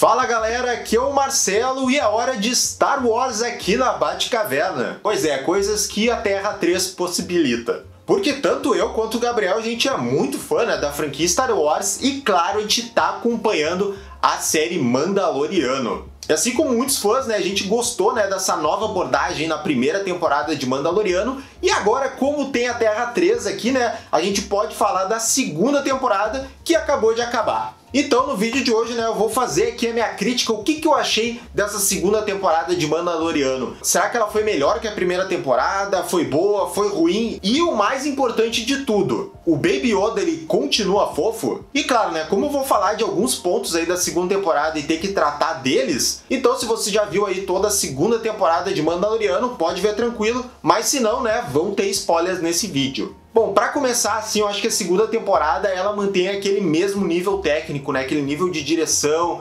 Fala galera, aqui é o Marcelo e é hora de Star Wars aqui na Batcaverna. Pois é, coisas que a Terra 3 possibilita. Porque tanto eu quanto o Gabriel, a gente é muito fã, né, da franquia Star Wars e claro, a gente tá acompanhando a série Mandaloriano. E assim como muitos fãs, né, a gente gostou, né, dessa nova abordagem na primeira temporada de Mandaloriano. E agora, como tem a Terra 3 aqui, né, a gente pode falar da segunda temporada que acabou de acabar. Então no vídeo de hoje, né, eu vou fazer aqui a minha crítica, o que eu achei dessa segunda temporada de Mandaloriano. Será que ela foi melhor que a primeira temporada? Foi boa? Foi ruim? E o mais importante de tudo, o Baby Yoda, ele continua fofo? E claro, né, como eu vou falar de alguns pontos aí da segunda temporada e ter que tratar deles, então se você já viu aí toda a segunda temporada de Mandaloriano, pode ver tranquilo, mas se não, né, vão ter spoilers nesse vídeo. Bom, pra começar, assim, eu acho que a segunda temporada, ela mantém aquele mesmo nível técnico, né? Aquele nível de direção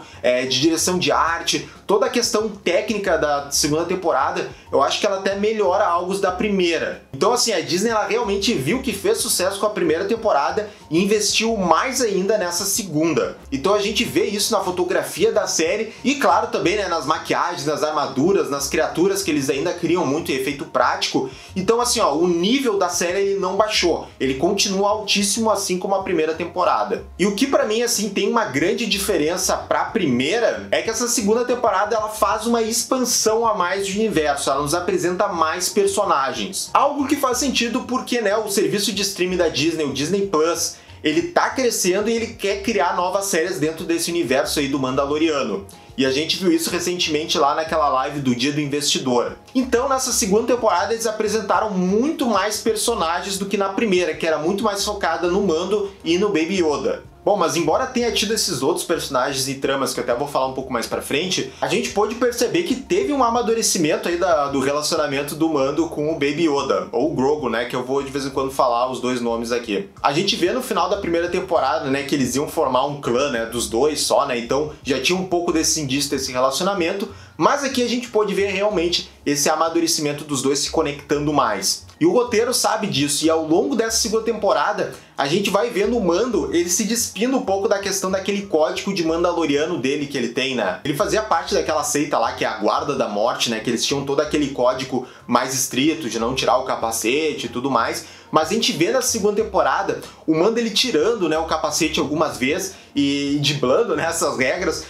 de arte, toda a questão técnica da segunda temporada, eu acho que ela até melhora algo da primeira. Então, assim, a Disney, ela realmente viu que fez sucesso com a primeira temporada e investiu mais ainda nessa segunda. Então a gente vê isso na fotografia da série e, claro, também, né, nas maquiagens, nas armaduras, nas criaturas que eles ainda criam muito em efeito prático. Então, assim, ó, o nível da série, ele não baixou. Ele continua altíssimo, assim como a primeira temporada. E o que pra mim, assim, tem uma grande diferença pra primeira é que essa segunda temporada, ela faz uma expansão a mais de universo, ela nos apresenta mais personagens. Algo que faz sentido porque, né, o serviço de streaming da Disney, o Disney Plus, ele tá crescendo e ele quer criar novas séries dentro desse universo aí do Mandaloriano. E a gente viu isso recentemente lá naquela live do Dia do Investidor. Então, nessa segunda temporada, eles apresentaram muito mais personagens do que na primeira, que era muito mais focada no Mando e no Baby Yoda. Bom, mas embora tenha tido esses outros personagens e tramas que eu até vou falar um pouco mais pra frente, a gente pôde perceber que teve um amadurecimento aí do relacionamento do Mando com o Baby Yoda, ou Grogu, né, que eu vou de vez em quando falar os dois nomes aqui. A gente vê no final da primeira temporada, né, que eles iam formar um clã, né, dos dois só, né, então já tinha um pouco desse indício desse relacionamento, mas aqui a gente pôde ver realmente esse amadurecimento dos dois se conectando mais. E o roteiro sabe disso, e ao longo dessa segunda temporada, a gente vai vendo o Mando, ele se despindo um pouco da questão daquele código de Mandaloriano dele que ele tem, né? Ele fazia parte daquela seita lá, que é a Guarda da Morte, né? Que eles tinham todo aquele código mais estrito de não tirar o capacete e tudo mais. Mas a gente vê na segunda temporada o Mando ele tirando, né, o capacete algumas vezes e driblando, né, essas regras,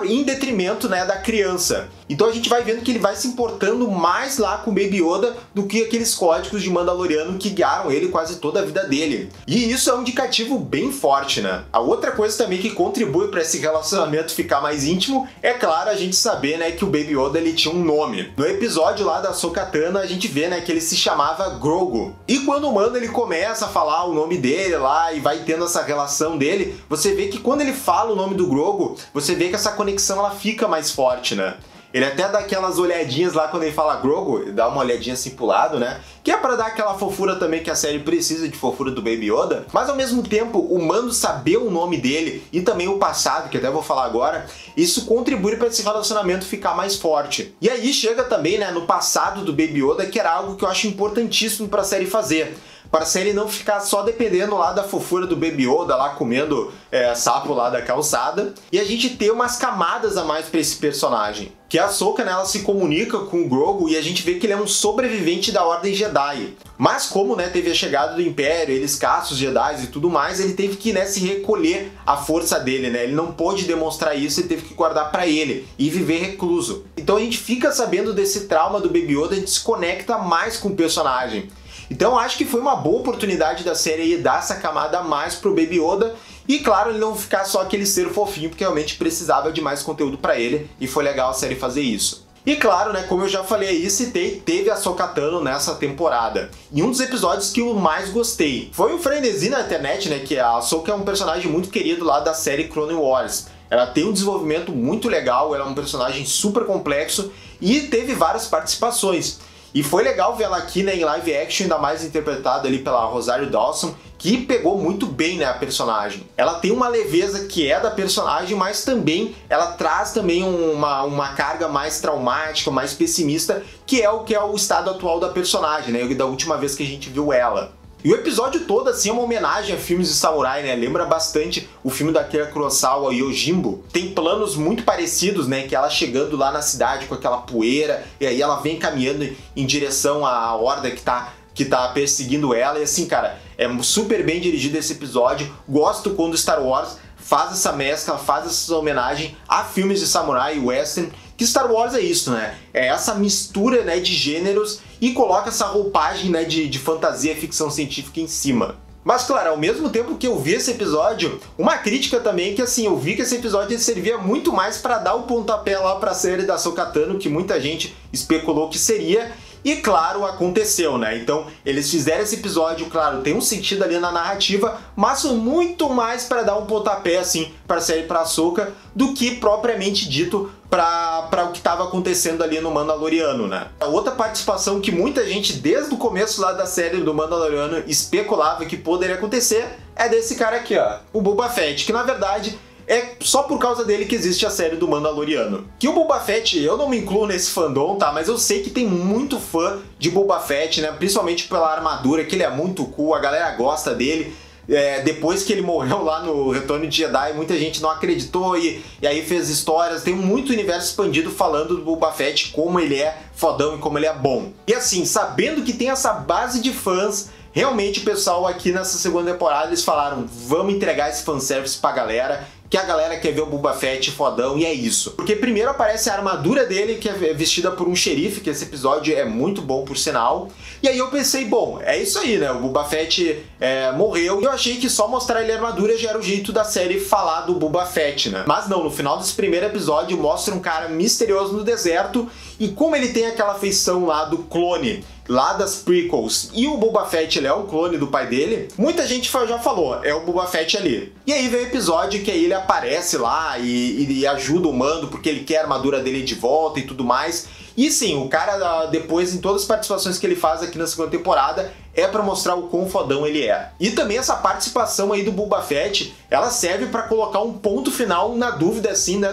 em detrimento, né, da criança. Então a gente vai vendo que ele vai se importando mais lá com o Baby Yoda do que aqueles códigos de Mandaloriano que guiaram ele quase toda a vida dele. E isso é um indicativo bem forte, né? A outra coisa também que contribui para esse relacionamento ficar mais íntimo é, claro, a gente saber, né, que o Baby Yoda ele tinha um nome. No episódio lá da Ahsoka Tano, a gente vê, né, que ele se chamava Grogu. E quando o Mando ele começa a falar o nome dele lá e vai tendo essa relação dele, você vê que quando ele fala o nome do Grogu, você vê que essa conexão ela fica mais forte, né? Ele até dá aquelas olhadinhas lá quando ele fala Grogu, dá uma olhadinha assim pro lado, né? Que é pra dar aquela fofura também que a série precisa de fofura do Baby Yoda. Mas ao mesmo tempo, o Mando saber o nome dele e também o passado, que até vou falar agora, isso contribui para esse relacionamento ficar mais forte. E aí chega também, né, no passado do Baby Yoda, que era algo que eu acho importantíssimo pra série fazer. Para a série não ficar só dependendo lá da fofura do Baby Yoda, lá comendo sapo lá da calçada, e a gente ter umas camadas a mais para esse personagem. Que a Ahsoka, né, ela se comunica com o Grogu e a gente vê que ele é um sobrevivente da Ordem Jedi. Mas como, né, teve a chegada do Império, eles caçam os Jedi e tudo mais, ele teve que, né, se recolher a força dele, né? Ele não pôde demonstrar isso, ele teve que guardar para ele e viver recluso. Então a gente fica sabendo desse trauma do Baby Yoda, a gente se conecta mais com o personagem. Então acho que foi uma boa oportunidade da série dar essa camada a mais pro Baby Yoda e, claro, ele não ficar só aquele ser fofinho, porque realmente precisava de mais conteúdo pra ele e foi legal a série fazer isso. E claro, né, como eu já falei aí, teve a Ahsoka Tano nessa temporada. E um dos episódios que eu mais gostei foi o frenesi na internet, né, que a Ahsoka é um personagem muito querido lá da série Clone Wars. Ela tem um desenvolvimento muito legal, ela é um personagem super complexo e teve várias participações. E foi legal ver ela aqui, né, em live action, ainda mais interpretada ali pela Rosário Dawson, que pegou muito bem, né, a personagem. Ela tem uma leveza que é da personagem, mas também ela traz também uma carga mais traumática, mais pessimista, que é o estado atual da personagem, né, da última vez que a gente viu ela. E o episódio todo, assim, é uma homenagem a filmes de samurai, né? Lembra bastante o filme da Akira Kurosawa, Yojimbo. Tem planos muito parecidos, né? Que ela chegando lá na cidade com aquela poeira, e aí ela vem caminhando em direção à horda que tá perseguindo ela. E assim, cara, é super bem dirigido esse episódio. Gosto quando Star Wars faz essa mescla, faz essa homenagem a filmes de samurai e western, que Star Wars é isso, né? É essa mistura, né, de gêneros e coloca essa roupagem, né, de fantasia e ficção científica em cima. Mas, claro, ao mesmo tempo que eu vi esse episódio, uma crítica também que, assim, eu vi que esse episódio servia muito mais para dar o pontapé lá para a série da Ahsoka Tano, que muita gente especulou que seria. E claro, aconteceu, né? Então, eles fizeram esse episódio, claro, tem um sentido ali na narrativa, mas muito mais para dar um pontapé, assim, para a série pra Ahsoka, do que propriamente dito para o que estava acontecendo ali no Mandaloriano, né? A outra participação que muita gente, desde o começo lá da série do Mandaloriano, especulava que poderia acontecer, é desse cara aqui, ó, o Boba Fett, que na verdade é só por causa dele que existe a série do Mandaloriano. Que o Boba Fett, eu não me incluo nesse fandom, tá? Mas eu sei que tem muito fã de Boba Fett, né? Principalmente pela armadura, que ele é muito cool, a galera gosta dele. Depois que ele morreu lá no Retorno de Jedi, muita gente não acreditou e aí fez histórias. Tem muito universo expandido falando do Boba Fett, como ele é fodão e como ele é bom. E assim, sabendo que tem essa base de fãs, realmente o pessoal aqui nessa segunda temporada, eles falaram, vamos entregar esse fanservice pra galera, que a galera quer ver o Boba Fett fodão, e é isso. Porque primeiro aparece a armadura dele, que é vestida por um xerife, que esse episódio é muito bom por sinal. E aí eu pensei, bom, é isso aí, né? O Boba Fett morreu, e eu achei que só mostrar ele a armadura já era o jeito da série falar do Boba Fett, né? Mas não, no final desse primeiro episódio mostra um cara misterioso no deserto, e como ele tem aquela feição lá do clone, lá das prequels, e o Boba Fett ele é um clone do pai dele, muita gente já falou, é o Boba Fett ali. E aí vem o episódio que aí ele aparece lá e ajuda o Mando porque ele quer a armadura dele de volta e tudo mais. E sim, o cara depois em todas as participações que ele faz aqui na segunda temporada é pra mostrar o quão fodão ele é. E também essa participação aí do Boba Fett, ela serve pra colocar um ponto final na dúvida assim, né,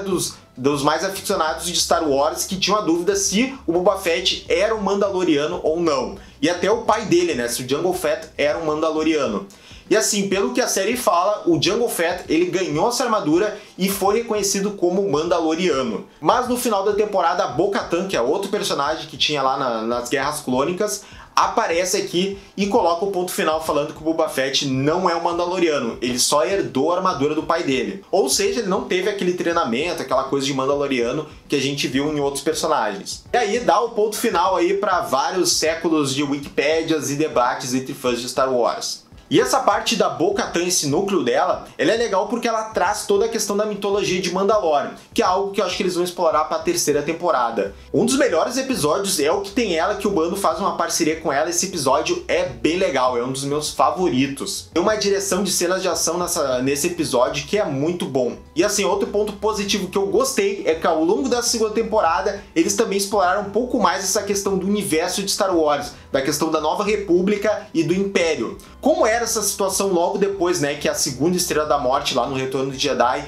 dos mais aficionados de Star Wars que tinham a dúvida se o Boba Fett era um Mandaloriano ou não. E até o pai dele, né, se o Jango Fett era um Mandaloriano. E assim, pelo que a série fala, o Jango Fett, ele ganhou essa armadura e foi reconhecido como Mandaloriano. Mas no final da temporada, a Bo-Katan, que é outro personagem que tinha lá nas Guerras Clônicas, aparece aqui e coloca o ponto final falando que o Boba Fett não é um Mandaloriano, ele só herdou a armadura do pai dele. Ou seja, ele não teve aquele treinamento, aquela coisa de Mandaloriano que a gente viu em outros personagens. E aí dá o ponto final aí para vários séculos de Wikipédias e debates entre fãs de Star Wars. E essa parte da Bo-Katan, esse núcleo dela, ela é legal porque ela traz toda a questão da mitologia de Mandalore, que é algo que eu acho que eles vão explorar para a terceira temporada. Um dos melhores episódios é o que tem ela, que o Mando faz uma parceria com ela. Esse episódio é bem legal, é um dos meus favoritos. Tem uma direção de cenas de ação nesse episódio que é muito bom. E assim, outro ponto positivo que eu gostei é que ao longo da segunda temporada, eles também exploraram um pouco mais essa questão do universo de Star Wars, da questão da Nova República e do Império. Como era essa situação logo depois, né, que a segunda Estrela da Morte lá no Retorno de Jedi,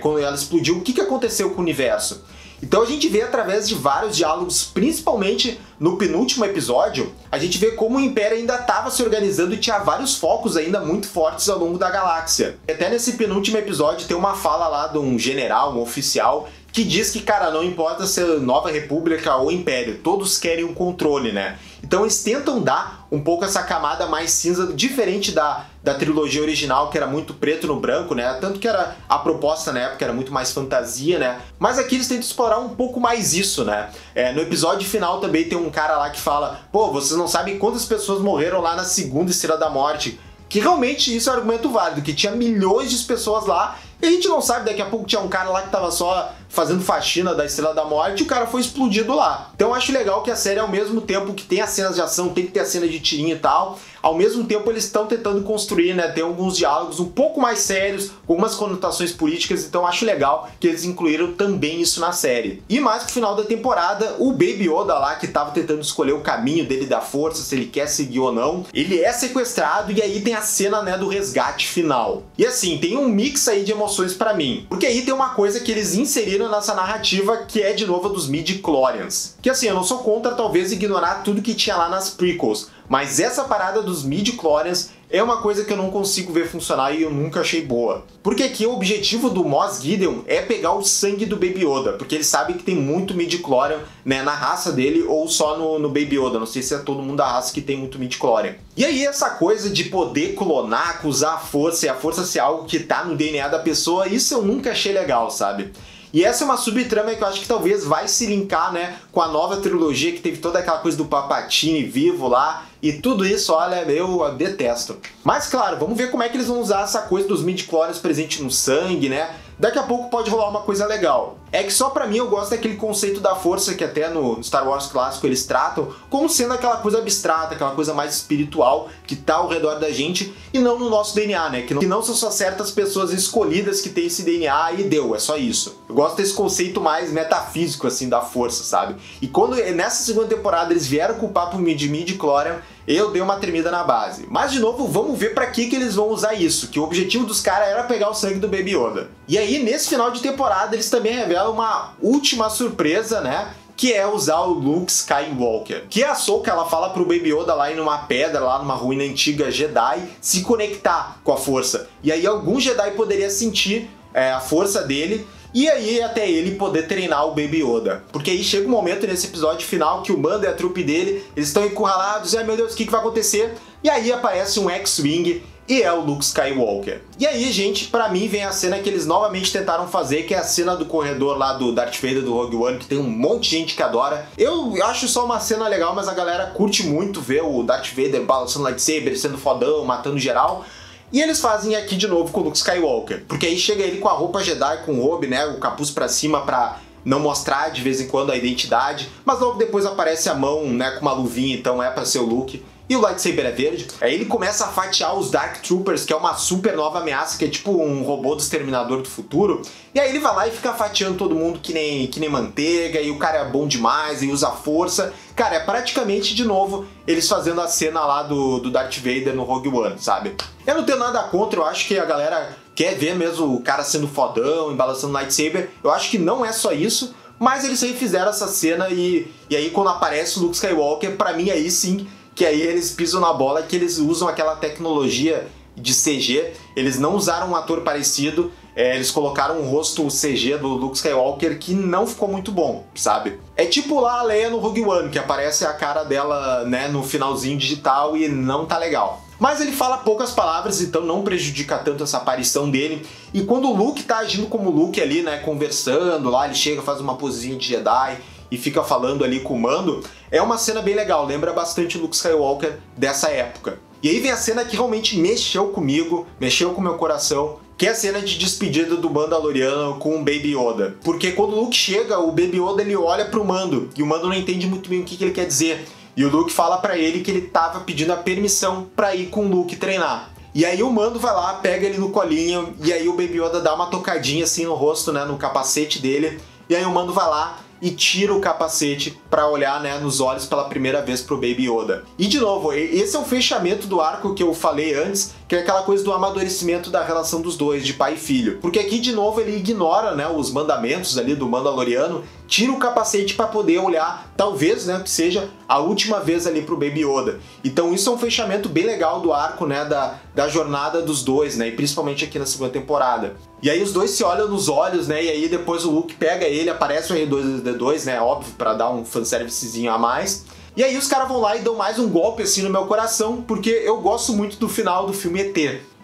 quando ela explodiu, o que aconteceu com o universo? Então a gente vê através de vários diálogos, principalmente no penúltimo episódio, a gente vê como o Império ainda estava se organizando e tinha vários focos ainda muito fortes ao longo da galáxia. Até nesse penúltimo episódio tem uma fala lá de um general, um oficial, que diz que, cara, não importa se é Nova República ou Império, todos querem um controle, né? Então eles tentam dar um pouco essa camada mais cinza, diferente da trilogia original, que era muito preto no branco, né? Tanto que era a proposta na época, era muito mais fantasia, né? Mas aqui eles tentam explorar um pouco mais isso, né? No episódio final também tem um cara lá que fala, pô, vocês não sabem quantas pessoas morreram lá na segunda Estrela da Morte. Que realmente isso é um argumento válido, que tinha milhões de pessoas lá, e a gente não sabe, daqui a pouco tinha um cara lá que tava só fazendo faxina da Estrela da Morte e o cara foi explodido lá. Então eu acho legal que a série, ao mesmo tempo que tem as cenas de ação, tem que ter a cena de tirinho e tal, ao mesmo tempo eles estão tentando construir, né, tem alguns diálogos um pouco mais sérios, com algumas conotações políticas, então eu acho legal que eles incluíram também isso na série. E mais pro final da temporada, o Baby Yoda lá, que tava tentando escolher o caminho dele da força, se ele quer seguir ou não, ele é sequestrado e aí tem a cena, né, do resgate final. E assim, tem um mix aí de emoções pra mim, porque aí tem uma coisa que eles inseriram nessa narrativa, que é de novo dos midi-chlorians. Que assim, eu não sou contra talvez ignorar tudo que tinha lá nas prequels, Mas essa parada dos midi-chlorians é uma coisa que eu não consigo ver funcionar e eu nunca achei boa. Porque aqui o objetivo do Moff Gideon é pegar o sangue do Baby Yoda, porque ele sabe que tem muito midi-chlorian, né, na raça dele ou só no Baby Yoda. Não sei se é todo mundo da raça que tem muito midi-chlorian. E aí essa coisa de poder clonar, usar a força e a força ser algo que tá no DNA da pessoa, isso eu nunca achei legal, sabe? E essa é uma subtrama que eu acho que talvez vai se linkar, né, com a nova trilogia que teve toda aquela coisa do Palpatine vivo lá, e tudo isso, olha, eu detesto. Mas claro, vamos ver como é que eles vão usar essa coisa dos midi-chlorians presente no sangue, né? Daqui a pouco pode rolar uma coisa legal. É que só pra mim eu gosto daquele conceito da força que até no Star Wars clássico eles tratam como sendo aquela coisa abstrata, aquela coisa mais espiritual que tá ao redor da gente e não no nosso DNA, né? Que não são só certas pessoas escolhidas que têm esse DNA e deu, é só isso. Eu gosto desse conceito mais metafísico, assim, da força, sabe? E quando nessa segunda temporada eles vieram com o papo de midi-chlorian, eu dei uma tremida na base. Mas, de novo, vamos ver pra que eles vão usar isso, que o objetivo dos caras era pegar o sangue do Baby Yoda. E aí, nesse final de temporada, eles também revelam uma última surpresa, né? Que é usar o Luke Skywalker. Que a Ahsoka, ela fala pro Baby Yoda lá em uma pedra, lá numa ruína antiga Jedi, se conectar com a força. E aí algum Jedi poderia sentir a força dele, e aí até ele poder treinar o Baby Yoda. Porque aí chega um momento nesse episódio final que o Mando e a trupe dele, eles estão encurralados, e ai meu Deus, o que vai acontecer? E aí aparece um X-Wing e é o Luke Skywalker. E aí, gente, pra mim vem a cena que eles novamente tentaram fazer, que é a cena do corredor lá do Darth Vader do Rogue One, que tem um monte de gente que adora. Eu acho só uma cena legal, mas a galera curte muito ver o Darth Vader balançando lightsaber, sendo fodão, matando geral. E eles fazem aqui de novo com o Luke Skywalker, porque aí chega ele com a roupa Jedi, com o robe, né, o capuz pra cima pra não mostrar de vez em quando a identidade, mas logo depois aparece a mão, né, com uma luvinha, então é pra ser o Luke. E o lightsaber é verde. Aí ele começa a fatiar os Dark Troopers, que é uma super nova ameaça, que é tipo um robô do Exterminador do Futuro. E aí ele vai lá e fica fatiando todo mundo que nem manteiga, e o cara é bom demais, e usa força. Cara, é praticamente, de novo, eles fazendo a cena lá do Darth Vader no Rogue One, sabe? Eu não tenho nada contra, eu acho que a galera quer ver mesmo o cara sendo fodão, embalançando lightsaber. Eu acho que não é só isso, mas eles refizeram essa cena e aí quando aparece o Luke Skywalker, pra mim aí sim, que aí eles pisam na bola, que eles usam aquela tecnologia de CG, eles não usaram um ator parecido, eles colocaram um rosto CG do Luke Skywalker que não ficou muito bom, sabe? É tipo lá a Leia no Rogue One, que aparece a cara dela, né, no finalzinho digital e não tá legal. Mas ele fala poucas palavras, então não prejudica tanto essa aparição dele. E quando o Luke tá agindo como Luke ali, né, conversando lá, ele chega, faz uma posezinha de Jedi e fica falando ali com o Mando, é uma cena bem legal, lembra bastante o Luke Skywalker dessa época. E aí vem a cena que realmente mexeu comigo, mexeu com o meu coração, que é a cena de despedida do Mandaloriano com o Baby Yoda. Porque quando o Luke chega, o Baby Yoda ele olha pro Mando, e o Mando não entende muito bem o que ele quer dizer. E o Luke fala pra ele que ele tava pedindo a permissão pra ir com o Luke treinar. E aí o Mando vai lá, pega ele no colinho, e aí o Baby Yoda dá uma tocadinha assim no rosto, né, no capacete dele, e aí o Mando vai lá e tira o capacete pra olhar, né, nos olhos pela primeira vez pro Baby Yoda. E de novo, esse é o fechamento do arco que eu falei antes, que é aquela coisa do amadurecimento da relação dos dois, de pai e filho. Porque aqui, de novo, ele ignora, né, os mandamentos ali do Mandaloriano, tira o capacete para poder olhar, talvez, né, que seja a última vez ali pro Baby Yoda. Então isso é um fechamento bem legal do arco, né, da jornada dos dois, né, e principalmente aqui na segunda temporada. E aí os dois se olham nos olhos, né, e aí depois o Luke pega ele, aparece o R2-D2, né, óbvio, para dar um fanservicezinho a mais. E aí os caras vão lá e dão mais um golpe assim no meu coração, porque eu gosto muito do final do filme ET.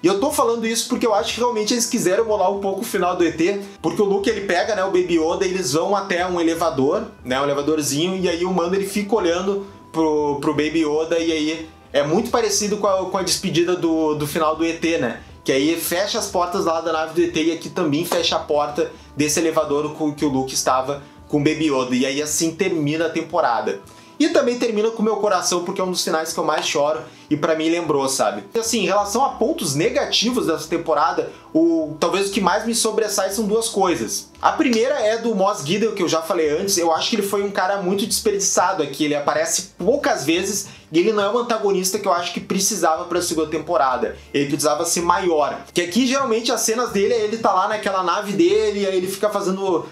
E eu tô falando isso porque eu acho que realmente eles quiseram molar um pouco o final do ET, porque o Luke ele pega, né, o Baby Yoda e eles vão até um elevador, né, um elevadorzinho, e aí o Mando ele fica olhando pro Baby Yoda, e aí é muito parecido com a despedida do final do ET, né? Que aí fecha as portas lá da nave do ET e aqui também fecha a porta desse elevador que o Luke estava com o Baby Yoda, e aí assim termina a temporada. E também termina com o meu coração, porque é um dos finais que eu mais choro e pra mim lembrou, sabe? Assim, em relação a pontos negativos dessa temporada, talvez o que mais me sobressai são duas coisas. A primeira é do Moff Gideon, que eu já falei antes. Eu acho que ele foi um cara muito desperdiçado aqui, ele aparece poucas vezes e ele não é um antagonista que eu acho que precisava pra segunda temporada. Ele precisava ser maior. Que aqui, geralmente, as cenas dele, ele tá lá naquela nave dele, aí ele fica fazendo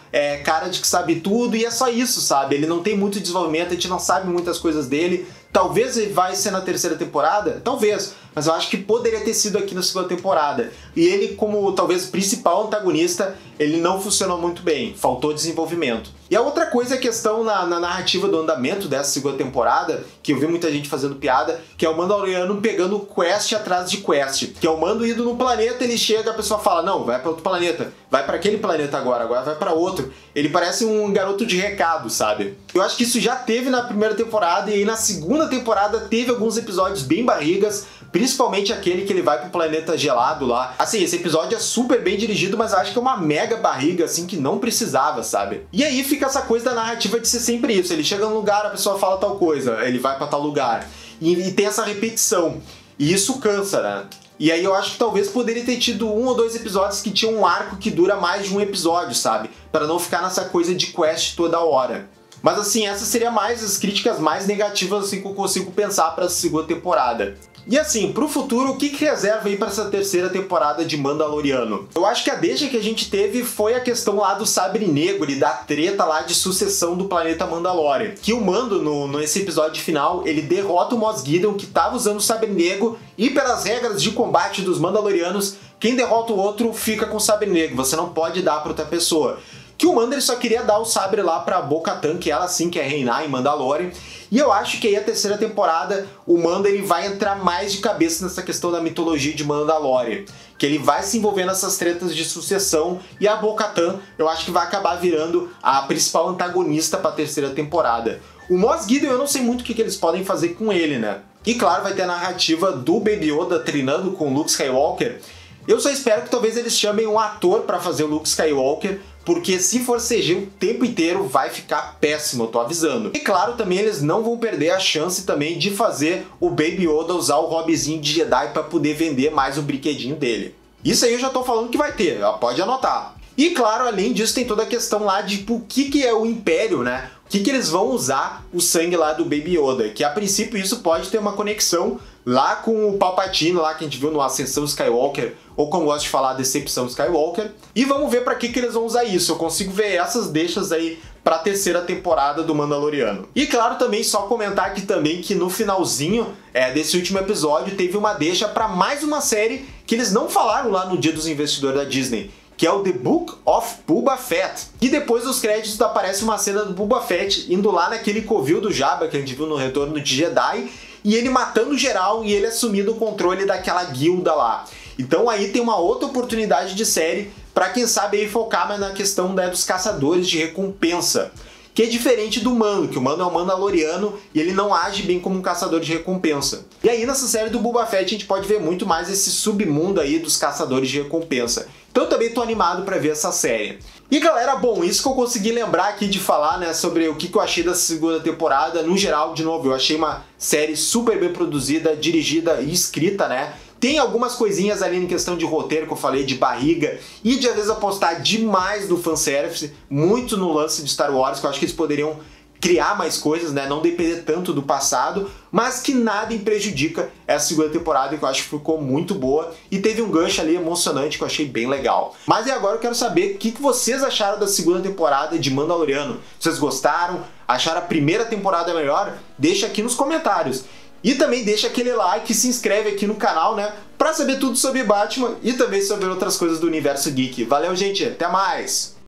cara de que sabe tudo, e é só isso, sabe? Ele não tem muito desenvolvimento, a gente não sabe muitas coisas dele. Talvez ele vai ser na terceira temporada? Talvez, mas eu acho que poderia ter sido aqui na segunda temporada. E ele, como talvez principal antagonista, ele não funcionou muito bem, faltou desenvolvimento. E a outra coisa é a questão na narrativa do andamento dessa segunda temporada, que eu vi muita gente fazendo piada, que é o Mandaloriano pegando quest atrás de quest. Que é o Mando indo no planeta, ele chega, a pessoa fala, não, vai para outro planeta, vai para aquele planeta agora vai para outro. Ele parece um garoto de recado, sabe? Eu acho que isso já teve na primeira temporada, e aí na segunda temporada teve alguns episódios bem barrigas, principalmente aquele que ele vai pro planeta gelado lá. Assim, esse episódio é super bem dirigido, mas eu acho que é uma mega barriga, assim, que não precisava, sabe? E aí fica essa coisa da narrativa de ser sempre isso. Ele chega num lugar, a pessoa fala tal coisa, ele vai pra tal lugar. E tem essa repetição. E isso cansa, né? E aí eu acho que talvez poderia ter tido 1 ou 2 episódios que tinham um arco que dura mais de um episódio, sabe? Para não ficar nessa coisa de quest toda hora. Mas assim, essas seriam mais as críticas mais negativas assim, que eu consigo pensar para a segunda temporada. E assim, pro futuro, o que reserva aí para essa terceira temporada de Mandaloriano? Eu acho que a deixa que a gente teve foi a questão lá do Sabre Negro e da treta lá de sucessão do planeta Mandalorian. Que o Mando, nesse episódio final, ele derrota o Moff Gideon, que estava usando o Sabre Negro, e pelas regras de combate dos Mandalorianos, quem derrota o outro fica com o Sabre Negro, você não pode dar para outra pessoa. Que o Mando ele só queria dar o sabre lá pra Bo-Katan, que ela sim quer reinar em Mandalorian. E eu acho que aí a terceira temporada, o Mando ele vai entrar mais de cabeça nessa questão da mitologia de Mandalorian. Que ele vai se envolver nessas tretas de sucessão, e a Bo-Katan eu acho que vai acabar virando a principal antagonista pra terceira temporada. O Moff Gideon eu não sei muito o que eles podem fazer com ele, né? E claro, vai ter a narrativa do Baby Yoda treinando com o Luke Skywalker. Eu só espero que talvez eles chamem um ator pra fazer o Luke Skywalker, porque se for CG o tempo inteiro vai ficar péssimo, eu tô avisando. E claro, também eles não vão perder a chance também de fazer o Baby Yoda usar o hobbyzinho de Jedi para poder vender mais o brinquedinho dele. Isso aí eu já tô falando que vai ter, pode anotar. E claro, além disso tem toda a questão lá de o que é o Império, né? O que eles vão usar o sangue lá do Baby Yoda, que a princípio isso pode ter uma conexão lá com o Palpatine, lá que a gente viu no Ascensão Skywalker, ou como eu gosto de falar, Decepção Skywalker. E vamos ver para que eles vão usar isso. Eu consigo ver essas deixas aí para a terceira temporada do Mandaloriano. E claro, também só comentar aqui também que no finalzinho desse último episódio teve uma deixa para mais uma série que eles não falaram lá no Dia dos Investidores da Disney, que é o The Book of Boba Fett. E depois dos créditos aparece uma cena do Boba Fett indo lá naquele covil do Jabba que a gente viu no Retorno de Jedi, e ele matando geral e ele assumindo o controle daquela guilda lá. Então aí tem uma outra oportunidade de série para quem sabe aí focar mais na questão dos caçadores de recompensa, que é diferente do Mando, que o Mando é um Mandaloriano e ele não age bem como um caçador de recompensa. E aí nessa série do Boba Fett a gente pode ver muito mais esse submundo aí dos caçadores de recompensa. Então eu também tô animado para ver essa série. E galera, bom, isso que eu consegui lembrar aqui de falar, né, sobre o que eu achei da segunda temporada. No geral, de novo, eu achei uma série super bem produzida, dirigida e escrita, né? Tem algumas coisinhas ali em questão de roteiro que eu falei, de barriga, e de às vezes apostar demais no fanservice, muito no lance de Star Wars, que eu acho que eles poderiam criar mais coisas, né? Não depender tanto do passado, mas que nada prejudica essa segunda temporada, que eu acho que ficou muito boa, e teve um gancho ali emocionante que eu achei bem legal. Mas e agora eu quero saber o que vocês acharam da segunda temporada de Mandaloriano. Vocês gostaram? Acharam a primeira temporada melhor? Deixa aqui nos comentários. E também deixa aquele like e se inscreve aqui no canal, né? Pra saber tudo sobre Batman e também sobre outras coisas do universo geek. Valeu, gente! Até mais!